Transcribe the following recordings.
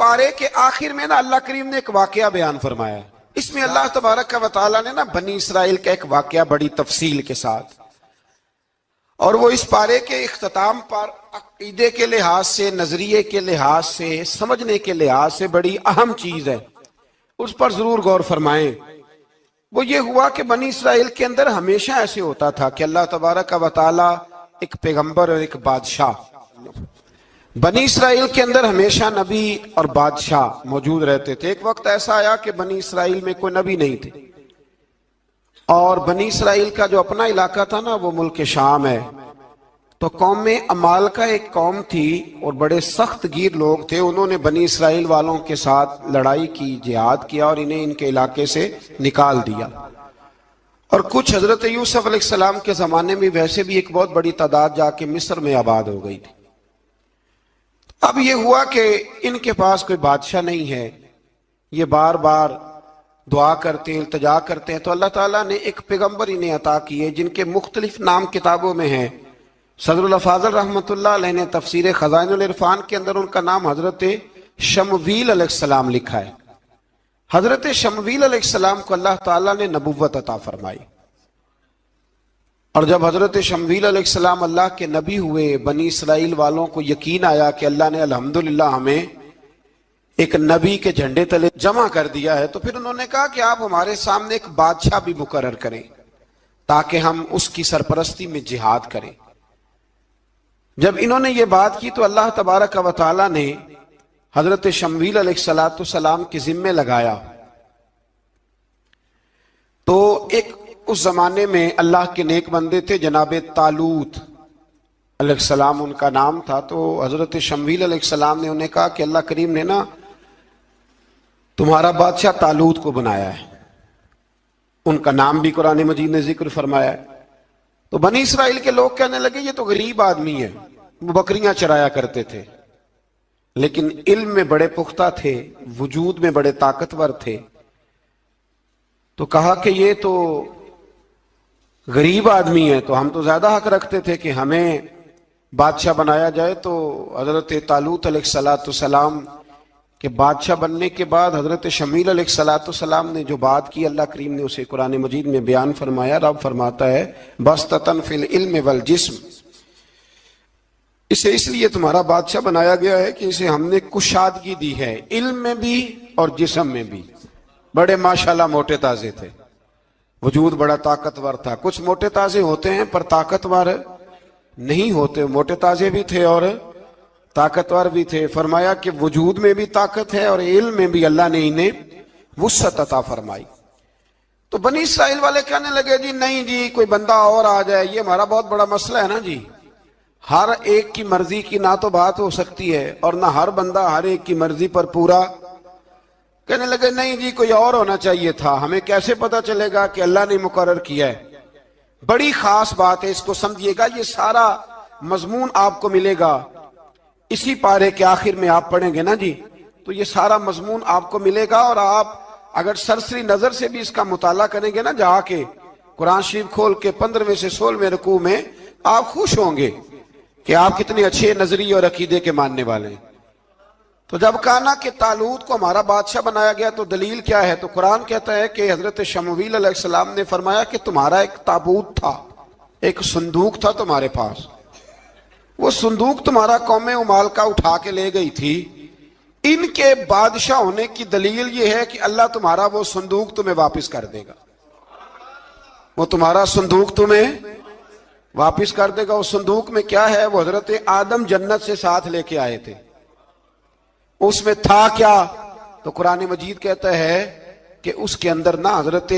پارے کے آخر میں نا اللہ کریم نے ایک واقعہ بیان فرمایا ہے. اس میں اللہ تبارک و تعالیٰ نے نا بنی اسرائیل کا ایک واقعہ بڑی تفصیل کے ساتھ، اور وہ اس پارے کے اختتام پر عقیدے کے لحاظ سے، نظریے کے لحاظ سے، سمجھنے کے لحاظ سے بڑی اہم چیز ہے، اس پر ضرور غور فرمائیں. وہ یہ ہوا کہ بنی اسرائیل کے اندر ہمیشہ ایسے ہوتا تھا کہ اللہ تبارک و تعالیٰ ایک پیغمبر اور ایک بادشاہ، بنی اسرائیل کے اندر ہمیشہ نبی اور بادشاہ موجود رہتے تھے. ایک وقت ایسا آیا کہ بنی اسرائیل میں کوئی نبی نہیں تھے، اور بنی اسرائیل کا جو اپنا علاقہ تھا نا وہ ملک شام ہے. تو قوم عمال کا ایک قوم تھی اور بڑے سخت گیر لوگ تھے. انہوں نے بنی اسرائیل والوں کے ساتھ لڑائی کی، جہاد کیا، اور انہیں ان کے علاقے سے نکال دیا. اور کچھ حضرت یوسف علیہ السلام کے زمانے میں ویسے بھی ایک بہت بڑی تعداد جا کے مصر میں آباد ہو گئی تھی. اب یہ ہوا کہ ان کے پاس کوئی بادشاہ نہیں ہے، یہ بار بار دعا کرتے ہیں، التجا کرتے ہیں. تو اللہ تعالیٰ نے ایک پیغمبر انہیں عطا کیے جن کے مختلف نام کتابوں میں ہیں. صدر الافاضل رحمۃ اللہ علیہ نے تفسیر خزائن العرفان کے اندر ان کا نام حضرت شمویل علیہ السلام لکھا ہے. حضرت شمویل علیہ السلام کو اللہ تعالیٰ نے نبوت عطا فرمائی، اور جب حضرت شمویل علیہ السلام اللہ کے نبی ہوئے، بنی اسرائیل والوں کو یقین آیا کہ اللہ نے الحمدللہ ہمیں ایک نبی کے جھنڈے تلے جمع کر دیا ہے، تو پھر انہوں نے کہا کہ آپ ہمارے سامنے ایک بادشاہ بھی مقرر کریں تاکہ ہم اس کی سرپرستی میں جہاد کریں. جب انہوں نے یہ بات کی تو اللہ تبارک و تعالیٰ نے حضرت شمویل علیہ السلام کے ذمے لگایا. تو ایک اس زمانے میں اللہ کے نیک بندے تھے جناب طالوت علیہ السلام ان کا نام تھا. تو حضرت شمویل علیہ السلام نے انہیں کہا کہ اللہ کریم نے نا تمہارا بادشاہ طالوت کو بنایا ہے. ان کا نام بھی قرآن مجید نے ذکر فرمایا ہے. تو بنی اسرائیل کے لوگ کہنے لگے یہ تو غریب آدمی ہے، وہ بکریاں چرایا کرتے تھے، لیکن علم میں بڑے پختہ تھے، وجود میں بڑے طاقتور تھے. تو کہا کہ یہ تو غریب آدمی ہے، تو ہم تو زیادہ حق رکھتے تھے کہ ہمیں بادشاہ بنایا جائے. تو حضرت طالوت علیہ السلام کے بادشاہ بننے کے بعد حضرت شمویل علیہ السلام نے جو بات کی، اللہ کریم نے اسے قرآن مجید میں بیان فرمایا. رب فرماتا ہے بسطۃ فی العلم والجسم، اسے اس لیے تمہارا بادشاہ بنایا گیا ہے کہ اسے ہم نے کشادگی دی ہے، علم میں بھی اور جسم میں بھی. بڑے ماشاءاللہ موٹے تازے تھے، وجود بڑا طاقتور تھا. کچھ موٹے تازے ہوتے ہیں پر طاقتور نہیں ہوتے، موٹے تازے بھی تھے اور طاقتور بھی تھے. فرمایا کہ وجود میں بھی طاقت ہے اور علم میں بھی اللہ نے انہیں وسعت عطا فرمائی. تو بنی اسرائیل والے کہنے لگے جی نہیں جی کوئی بندہ اور آ جائے، یہ ہمارا بہت بڑا مسئلہ ہے نا جی، ہر ایک کی مرضی کی نہ تو بات ہو سکتی ہے اور نہ ہر بندہ ہر ایک کی مرضی پر پورا. کہنے لگے نہیں جی کوئی اور ہونا چاہیے تھا، ہمیں کیسے پتا چلے گا کہ اللہ نے مقرر کیا ہے. بڑی خاص بات ہے، اس کو سمجھیے گا، یہ سارا مضمون آپ کو ملے گا اسی پارے کے آخر میں. آپ پڑھیں گے نا جی تو یہ سارا مضمون آپ کو ملے گا، اور آپ اگر سرسری نظر سے بھی اس کا مطالعہ کریں گے نا، جا کے قرآن شریف کھول کے 15ویں سے 16ویں رکوع میں آپ خوش ہوں گے کہ آپ کتنے اچھے نظریے اور عقیدے کے ماننے والے ہیں. تو جب کہا نا کہ طالوت کو ہمارا بادشاہ بنایا گیا تو دلیل کیا ہے، تو قرآن کہتا ہے کہ حضرت شمویل علیہ السلام نے فرمایا کہ تمہارا ایک تابوت تھا، ایک صندوق تھا تمہارے پاس، وہ صندوق تمہارا قوم عمال کا اٹھا کے لے گئی تھی. ان کے بادشاہ ہونے کی دلیل یہ ہے کہ اللہ تمہارا وہ صندوق تمہیں واپس کر دے گا، وہ تمہارا صندوق تمہیں واپس کر دے گا. اس صندوق میں کیا ہے؟ وہ حضرت آدم جنت سے ساتھ لے کے آئے تھے. اس میں تھا کیا؟ تو قرآن مجید کہتا ہے کہ اس کے اندر نا حضرت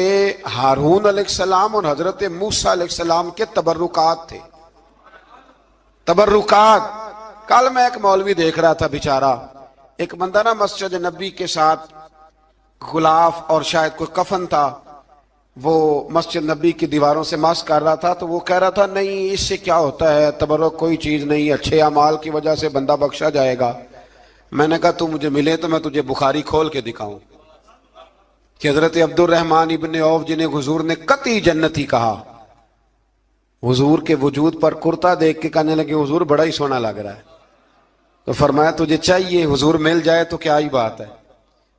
ہارون علیہ السلام اور حضرت موسیٰ علیہ السلام کے تبرکات تھے. تبرکات. کل میں ایک مولوی دیکھ رہا تھا بیچارہ، ایک بندہ نا مسجد نبی کے ساتھ غلاف اور شاید کوئی کفن تھا، وہ مسجد نبی کی دیواروں سے مس کر رہا تھا. تو وہ کہہ رہا تھا نہیں اس سے کیا ہوتا ہے، تبرک کوئی چیز نہیں، اچھے اعمال کی وجہ سے بندہ بخشا جائے گا. میں نے کہا تو مجھے ملے تو میں تجھے بخاری کھول کے دکھاؤں کہ حضرت عبد الرحمن ابن عوف جنہیں حضور نے قطعی جنتی کہا، حضور کے وجود پر کرتا دیکھ کے کہنے لگے حضور بڑا ہی سونا لگ رہا ہے. تو فرمایا تجھے چاہیے حضور مل جائے تو کیا ہی بات ہے.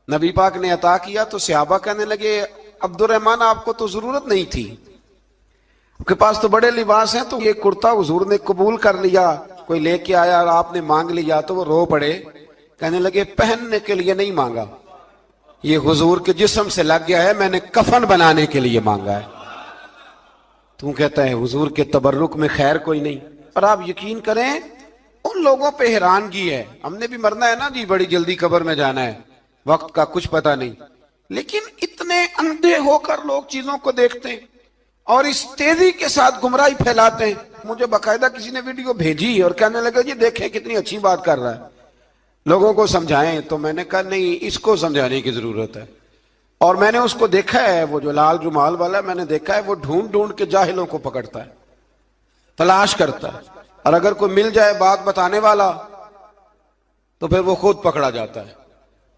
نبی پاک نے عطا کیا تو صحابہ کہنے لگے عبد الرحمن آپ کو تو ضرورت نہیں تھی, آپ کے پاس تو بڑے لباس ہیں, تو یہ کرتا حضور نے قبول کر لیا, کوئی لے کے آیا اور آپ نے مانگ لیا. تو وہ رو پڑے, کہنے لگے پہننے کے لیے نہیں مانگا, یہ حضور کے جسم سے لگ گیا ہے, میں نے کفن بنانے کے لیے مانگا ہے. تو کہتا ہے حضور کے تبرک میں خیر کوئی نہیں. اور آپ یقین کریں ان لوگوں پہ حیرانگی ہے, ہم نے بھی مرنا ہے نا جی, بڑی جلدی قبر میں جانا ہے, وقت کا کچھ پتہ نہیں, لیکن اتنے اندھے ہو کر لوگ چیزوں کو دیکھتے ہیں اور اس تیزی کے ساتھ گمراہی پھیلاتے ہیں. مجھے باقاعدہ کسی نے ویڈیو بھیجی اور کہنے لگا جی دیکھیں کتنی اچھی بات کر رہا ہے, لوگوں کو سمجھائیں. تو میں نے کہا نہیں, اس کو سمجھانے کی ضرورت ہے. اور میں نے اس کو دیکھا ہے, وہ جو لال رومال والا, میں نے دیکھا ہے وہ ڈھونڈ ڈھونڈ کے جاہلوں کو پکڑتا ہے, تلاش کرتا ہے, اور اگر کوئی مل جائے بات بتانے والا تو پھر وہ خود پکڑا جاتا ہے,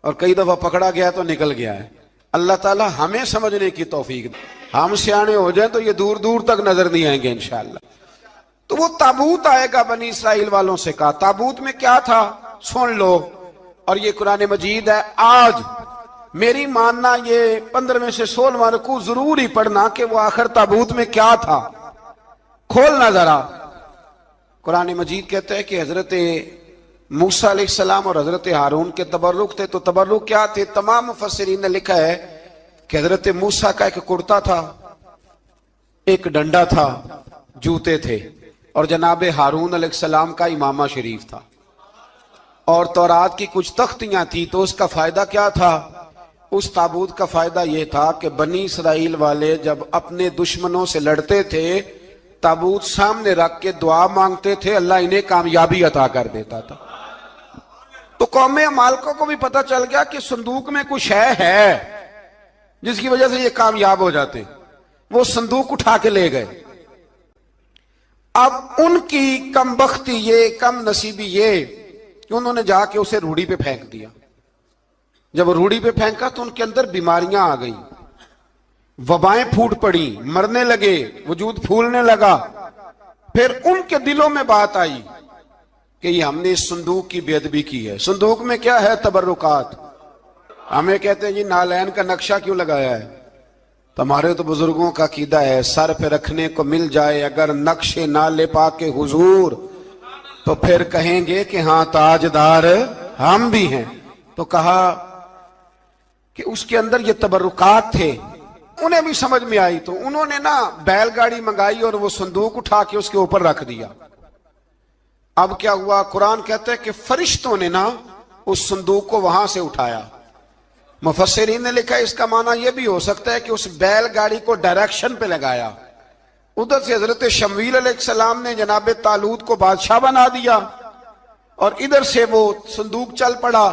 اور کئی دفعہ پکڑا گیا تو نکل گیا ہے. اللہ تعالی ہمیں سمجھنے کی توفیق دے, ہم سیانے ہو جائیں تو یہ دور دور تک نظر نہیں آئیں گے انشاءاللہ. تو وہ تابوت آئے گا, بنی اسرائیل والوں سے کہا تابوت میں کیا تھا سن لو, اور یہ قرآن مجید ہے. آج میری ماننا یہ 15 سے 16 رکوع ضرور ہی پڑھنا کہ وہ آخر تابوت میں کیا تھا, کھولنا ذرا. قرآن مجید کہتا ہے کہ حضرت موسیٰ علیہ السلام اور حضرت ہارون کے تبرک تھے. تو تبرک کیا تھے؟ تمام مفسرین نے لکھا ہے کہ حضرت موسیٰ کا ایک کرتا تھا, ایک ڈنڈا تھا, جوتے تھے, اور جناب ہارون علیہ السلام کا امامہ شریف تھا, اور تورات کی کچھ تختیاں تھی. تو اس کا فائدہ کیا تھا؟ اس تابوت کا فائدہ یہ تھا کہ بنی اسرائیل والے جب اپنے دشمنوں سے لڑتے تھے تابوت سامنے رکھ کے دعا مانگتے تھے, اللہ انہیں کامیابی عطا کر دیتا تھا. تو قوم عمالقہ کو بھی پتہ چل گیا کہ صندوق میں کچھ ہے جس کی وجہ سے یہ کامیاب ہو جاتے. وہ صندوق اٹھا کے لے گئے. اب ان کی کم بختی یہ, کم نصیبی یہ کہ انہوں نے جا کے اسے روڑی پہ پھینک دیا. جب روڑی پہ پھینکا تو ان کے اندر بیماریاں آ گئیں, وبائیں پھوٹ پڑی, مرنے لگے, وجود پھولنے لگا. پھر ان کے دلوں میں بات آئی کہ یہ ہم نے اس صندوق کی بے ادبی کی ہے. صندوق میں کیا ہے؟ تبرکات. ہمیں کہتے ہیں جی نالین کا نقشہ کیوں لگایا ہے؟ تمہارے تو بزرگوں کا عقیدہ ہے سر پہ رکھنے کو مل جائے اگر نقش نالے پاک حضور تو پھر کہیں گے کہ ہاں تاجدار ہم بھی ہیں. تو کہا کہ اس کے اندر یہ تبرکات تھے. انہیں بھی سمجھ میں آئی تو انہوں نے نا بیل گاڑی منگائی اور وہ صندوق اٹھا کے اس کے اوپر رکھ دیا. اب کیا ہوا؟ قرآن کہتا ہے کہ فرشتوں نے نا اس صندوق کو وہاں سے اٹھایا. مفسرین نے لکھا اس کا معنی یہ بھی ہو سکتا ہے کہ اس بیل گاڑی کو ڈائریکشن پہ لگایا. ادھر سے حضرت شمویل علیہ السلام نے جناب طالوت کو بادشاہ بنا دیا اور ادھر سے وہ صندوق چل پڑا.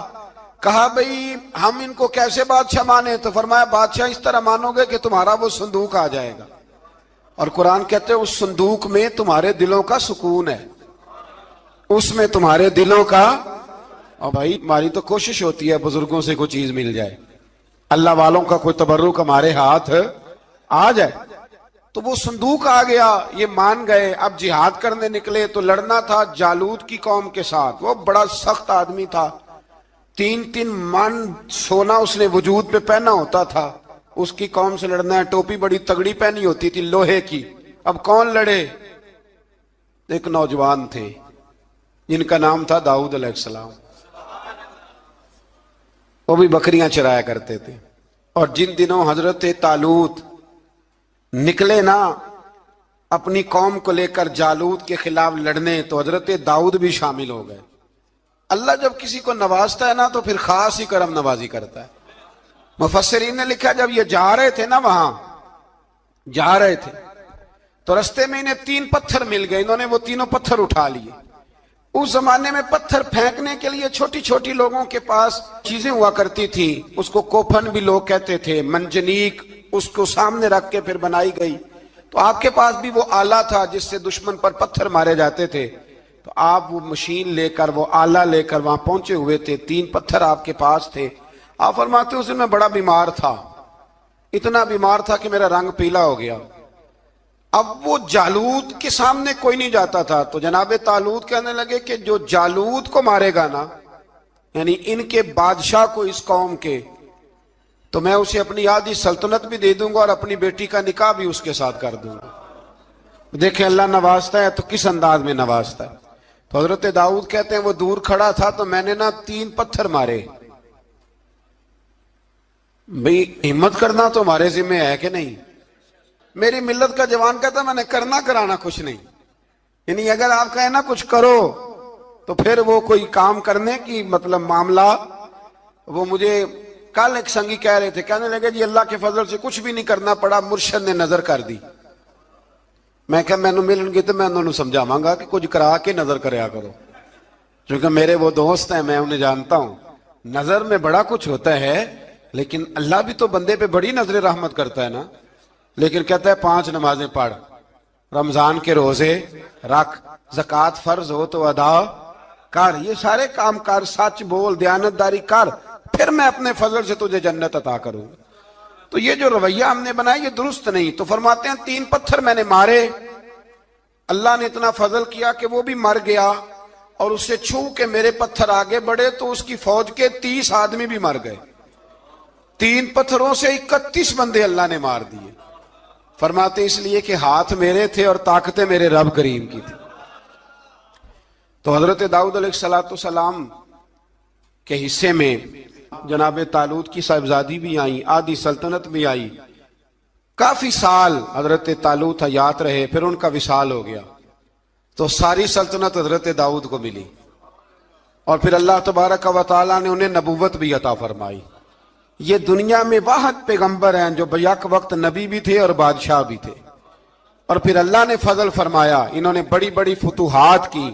کہا بھئی ہم ان کو کیسے بادشاہ مانے؟ تو فرمایا بادشاہ اس طرح مانو گے کہ تمہارا وہ صندوق آ جائے گا. اور قرآن کہتے ہیں اس صندوق میں تمہارے دلوں کا سکون ہے, اس میں تمہارے دلوں کا. اور بھائی ہماری تو کوشش ہوتی ہے بزرگوں سے کوئی چیز مل جائے, اللہ والوں کا کوئی تبرک ہمارے ہاتھ آ جائے. تو وہ صندوق آ گیا, یہ مان گئے. اب جہاد کرنے نکلے تو لڑنا تھا جالوت کی قوم کے ساتھ. وہ بڑا سخت آدمی تھا, 3 من سونا اس نے وجود پہ پہنا ہوتا تھا. اس کی قوم سے لڑنا ہے, ٹوپی بڑی تگڑی پہنی ہوتی تھی لوہے کی. اب کون لڑے؟ ایک نوجوان تھے جن کا نام تھا داؤد علیہ السلام. وہ بھی بکریاں چرایا کرتے تھے. اور جن دنوں حضرت طالوت نکلے نا اپنی قوم کو لے کر جالوت کے خلاف لڑنے تو حضرت داؤد بھی شامل ہو گئے. اللہ جب کسی کو نوازتا ہے نا تو پھر خاص ہی کرم نوازی کرتا ہے. مفسرین نے لکھا جب یہ جا رہے تھے نا, وہاں جا رہے تھے تو رستے میں انہیں 3 پتھر مل گئے. انہوں نے وہ تینوں پتھر اٹھا لیے. اس زمانے میں پتھر پھینکنے کے لیے چھوٹی چھوٹی لوگوں کے پاس چیزیں ہوا کرتی تھی. اس کو کوپھن بھی لوگ کہتے تھے, منجنیق, اس کو سامنے رکھ کے پھر بنائی گئی. تو آپ کے پاس بھی وہ آلہ تھا جس سے دشمن پر پتھر مارے جاتے تھے. تو آپ وہ مشین لے کر, وہ آلہ لے کر وہاں پہنچے ہوئے تھے. 3 پتھر آپ کے پاس تھے. آپ فرماتے ہیں اس دن میں بڑا بیمار تھا, اتنا بیمار تھا کہ میرا رنگ پیلا ہو گیا. اب وہ جالوت کے سامنے کوئی نہیں جاتا تھا، تو جناب طالوت کہنے لگے کہ جو جالوت کو مارے گا نا، یعنی ان کے بادشاہ کو اس قوم کے، تو میں اسے اپنی آدھی سلطنت بھی دے دوں گا اور اپنی بیٹی کا نکاح بھی اس کے ساتھ کر دوں گا۔ دیکھیں اللہ نوازتا ہے تو کس انداز میں نوازتا ہے۔ تو حضرت داؤد کہتے ہیں وہ دور کھڑا تھا تو میں نے نا 3 پتھر مارے۔ بھئی ہمت کرنا تو ہمارے ذمہ ہے کہ نہیں؟ میری ملت کا جوان کہتا ہے میں نے کرنا کرانا کچھ نہیں، یعنی اگر آپ کہیں نا کچھ کرو تو پھر وہ کوئی کام کرنے کی مطلب معاملہ۔ وہ مجھے کل ایک سنگی کہہ رہے تھے، کہنے لگے جی اللہ کے فضل سے کچھ بھی نہیں کرنا پڑا، مرشد نے نظر کر دی۔ میں کہا میں ملن گی تو میں انہوں نے سمجھاواں گا کہ کچھ کرا کے نظر کریا کرو، کیونکہ میرے وہ دوست ہیں، میں انہیں جانتا ہوں۔ نظر میں بڑا کچھ ہوتا ہے، لیکن اللہ بھی تو بندے پہ بڑی نظر رحمت کرتا ہے نا۔ لیکن کہتا ہے 5 نمازیں پڑھ، رمضان کے روزے رکھ، زکوٰۃ فرض ہو تو ادا کر، یہ سارے کام کر، سچ بول، دیانتداری کر، پھر میں اپنے فضل سے تجھے جنت عطا کروں گا۔ تو یہ جو رویہ ہم نے بنایا یہ درست نہیں۔ تو فرماتے ہیں 3 پتھر میں نے مارے، اللہ نے اتنا فضل کیا کہ وہ بھی مر گیا، اور اسے چھو کے میرے پتھر آگے بڑھے تو اس کی فوج کے 30 آدمی بھی مر گئے۔ 3 پتھروں سے 31 بندے اللہ نے مار دیے۔ فرماتے اس لیے کہ ہاتھ میرے تھے اور طاقتیں میرے رب کریم کی تھی۔ تو حضرت داؤد علیہ السلام کے حصے میں جناب طالوت کی صاحبزادی بھی آئی، آدھی سلطنت بھی آئی۔ کافی سال حضرت طالوت حیات رہے، پھر ان کا وصال ہو گیا، تو ساری سلطنت حضرت داؤد کو ملی، اور پھر اللہ تبارک و تعالیٰ نے انہیں نبوت بھی عطا فرمائی۔ یہ دنیا میں واحد پیغمبر ہیں جو بیک وقت نبی بھی تھے اور بادشاہ بھی تھے، اور پھر اللہ نے فضل فرمایا، انہوں نے بڑی بڑی فتوحات کی،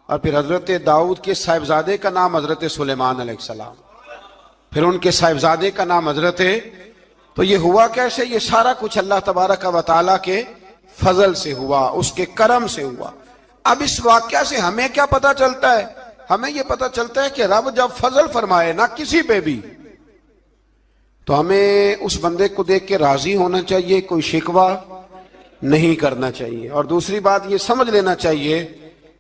اور پھر حضرت داؤد کے صاحبزادے کا نام حضرت سلیمان علیہ السلام، پھر ان کے صاحبزادے کا نام حضرت۔ تو یہ ہوا کیسے؟ یہ سارا کچھ اللہ تبارک و تعالیٰ کے فضل سے ہوا، اس کے کرم سے ہوا۔ اب اس واقعہ سے ہمیں کیا پتا چلتا ہے؟ ہمیں یہ پتا چلتا ہے کہ رب جب فضل فرمائے نہ کسی پہ بھی، تو ہمیں اس بندے کو دیکھ کے راضی ہونا چاہیے، کوئی شکوہ نہیں کرنا چاہیے۔ اور دوسری بات یہ سمجھ لینا چاہیے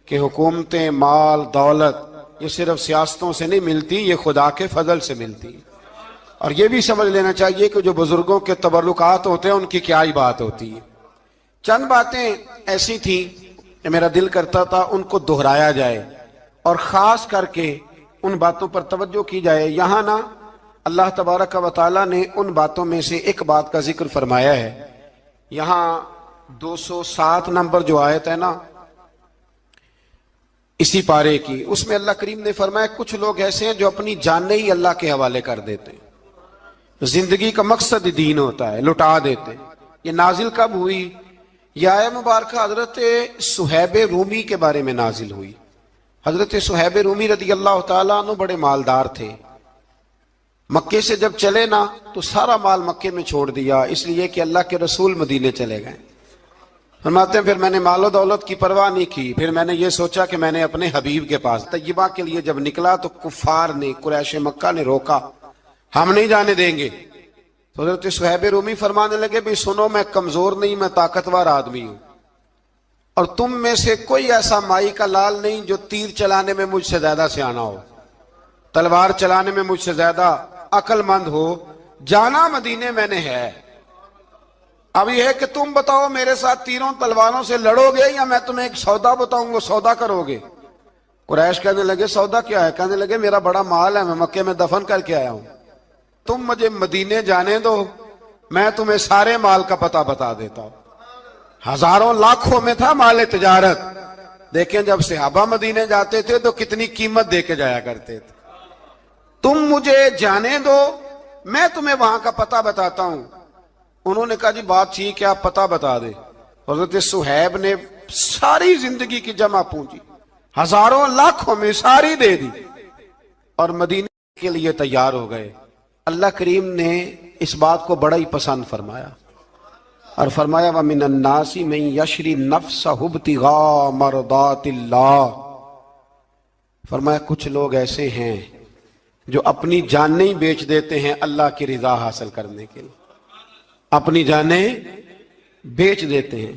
کہ حکومتیں، مال، دولت یہ صرف سیاستوں سے نہیں ملتی، یہ خدا کے فضل سے ملتی۔ اور یہ بھی سمجھ لینا چاہیے کہ جو بزرگوں کے تبرکات ہوتے ہیں ان کی کیا ہی بات ہوتی ہے۔ چند باتیں ایسی تھیں کہ میرا دل کرتا تھا ان کو دہرایا جائے، اور خاص کر کے ان باتوں پر توجہ کی جائے۔ یہاں نا اللہ تبارک و تعالیٰ نے ان باتوں میں سے ایک بات کا ذکر فرمایا ہے۔ یہاں 207 نمبر جو آیت ہے نا اسی پارے کی، اس میں اللہ کریم نے فرمایا کچھ لوگ ایسے ہیں جو اپنی جانیں ہی اللہ کے حوالے کر دیتے ہیں، زندگی کا مقصد دین ہوتا ہے، لٹا دیتے ہیں۔ یہ نازل کب ہوئی؟ یہ آیت مبارکہ حضرت صہیب رومی کے بارے میں نازل ہوئی۔ حضرت صہیب رومی رضی اللہ تعالیٰ عنہ بڑے مالدار تھے، مکے سے جب چلے نا تو سارا مال مکے میں چھوڑ دیا، اس لیے کہ اللہ کے رسول مدینے چلے گئے۔ فرماتے ہیں پھر میں نے مال و دولت کی پرواہ نہیں کی، پھر میں نے یہ سوچا کہ میں نے اپنے حبیب کے پاس طیبہ کے لیے جب نکلا تو کفار نے، قریش مکہ نے روکا، ہم نہیں جانے دیں گے۔ تو حضرت صہیب رومی فرمانے لگے بھی سنو، میں کمزور نہیں، میں طاقتور آدمی ہوں، اور تم میں سے کوئی ایسا مائی کا لال نہیں جو تیر چلانے میں مجھ سے زیادہ سیانا ہو، تلوار چلانے میں مجھ سے زیادہ عقل مند ہو، جانا مدینے میں نے ہے۔ اب یہ ہے کہ تم بتاؤ میرے ساتھ تیروں تلواروں سے لڑو گے یا میں تمہیں ایک سودا بتاؤں گا، سودا کرو گے؟ قریش کہنے لگے سودا کیا ہے؟ کہنے لگے میرا بڑا مال ہے، میں مکے میں دفن کر کے آیا ہوں، تم مجھے مدینے جانے دو، میں تمہیں سارے مال کا پتہ بتا دیتا ہوں۔ ہزاروں لاکھوں میں تھا مال تجارت۔ دیکھیں جب صحابہ مدینے جاتے تھے تو کتنی قیمت دے کے جایا کرتے تھے۔ تم مجھے جانے دو، میں تمہیں وہاں کا پتہ بتاتا ہوں۔ انہوں نے کہا جی بات ٹھیک ہے، آپ پتہ بتا دیں۔ حضرت صہیب نے ساری زندگی کی جمع پونجی ہزاروں لاکھوں میں ساری دے دی اور مدینے کے لیے تیار ہو گئے۔ اللہ کریم نے اس بات کو بڑا ہی پسند فرمایا اور فرمایا وَمِنَ النَّاسِ مَن يَشْرِي نَفْسَهُ ابْتِغَاءَ مَرْضَاتِ اللَّهِ، فرمایا کچھ لوگ ایسے ہیں جو اپنی جانیں ہی بیچ دیتے ہیں اللہ کی رضا حاصل کرنے کے لیے، اپنی جانیں بیچ دیتے ہیں۔